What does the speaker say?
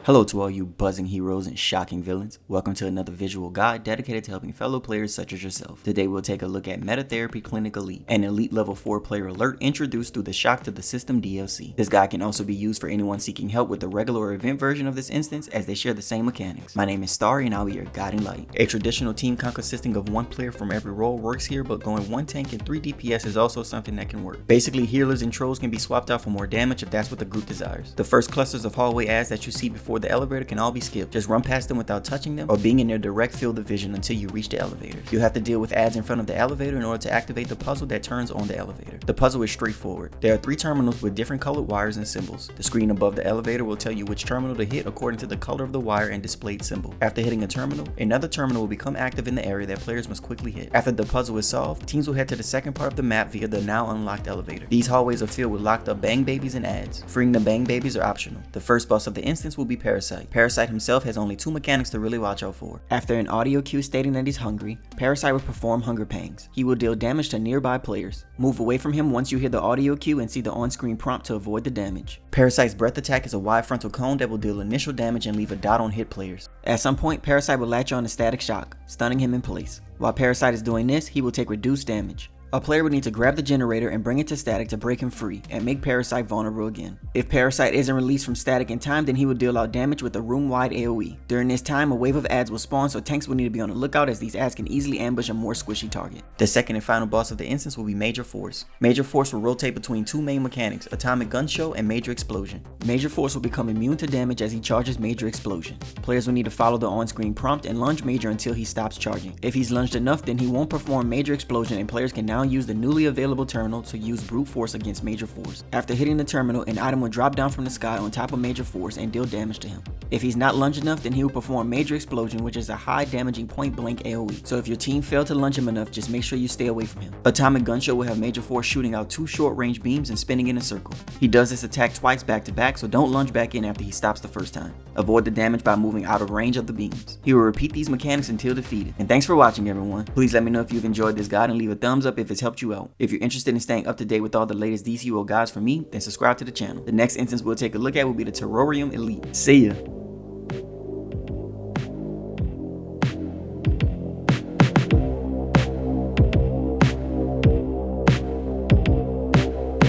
Hello to all you buzzing heroes and shocking villains. Welcome to another visual guide dedicated to helping fellow players such as yourself. Today we'll take a look at Meta Therapy Clinic Elite, an elite level 4 player alert introduced through the Shock to the System DLC. This guide can also be used for anyone seeking help with the regular or event version of this instance, as they share the same mechanics. My name is Starry and I'll be your guiding light. A traditional team consisting of one player from every role works here, but going 1 tank and 3 DPS is also something that can work. Basically, healers and trolls can be swapped out for more damage if that's what the group desires. The first clusters of hallway ads that you see before the elevator can all be skipped. Just run past them without touching them or being in their direct field of vision until you reach the elevator. You'll have to deal with ads in front of the elevator in order to activate the puzzle that turns on the elevator. The puzzle is straightforward. There are 3 terminals with different colored wires and symbols. The screen above the elevator will tell you which terminal to hit according to the color of the wire and displayed symbol. After hitting a terminal, another terminal will become active in the area that players must quickly hit. After the puzzle is solved, teams will head to the second part of the map via the now unlocked elevator. These hallways are filled with locked up bang babies and ads. Freeing the bang babies are optional. The first boss of the instance will be Parasite. Parasite himself has only 2 mechanics to really watch out for. After an audio cue stating that he's hungry, Parasite will perform hunger pangs. He will deal damage to nearby players. Move away from him once you hear the audio cue and see the on-screen prompt to avoid the damage. Parasite's breath attack is a wide frontal cone that will deal initial damage and leave a dot on hit players. At some point, Parasite will latch on to static shock, stunning him in place. While Parasite is doing this, he will take reduced damage. A player would need to grab the generator and bring it to static to break him free and make Parasite vulnerable again. If Parasite isn't released from static in time, then he will deal out damage with a room-wide AoE. During this time, a wave of ads will spawn, so tanks will need to be on the lookout as these ads can easily ambush a more squishy target. The second and final boss of the instance will be Major Force. Major Force will rotate between 2 main mechanics, Atomic Gun Show and Major Explosion. Major Force will become immune to damage as he charges Major Explosion. Players will need to follow the on-screen prompt and lunge Major until he stops charging. If he's lunged enough, then he won't perform Major Explosion and players can now use the newly available terminal to use brute force against Major Force. After hitting the terminal, an item will drop down from the sky on top of Major Force and deal damage to him. If he's not lunged enough, then he will perform Major Explosion, which is a high damaging point blank AoE. So if your team failed to lunge him enough, just make sure you stay away from him. Atomic Gun Show will have Major Force shooting out 2 short range beams and spinning in a circle. He does this attack twice back to back, so don't lunge back in after he stops the first time. Avoid the damage by moving out of range of the beams. He will repeat these mechanics until defeated. And thanks for watching, everyone. Please let me know if you've enjoyed this guide and leave a thumbs up if it's helped you out. If you're interested in staying up to date with all the latest DCUO guides from me, then subscribe to the channel. The next instance we'll take a look at will be the Terrorium Elite. See ya!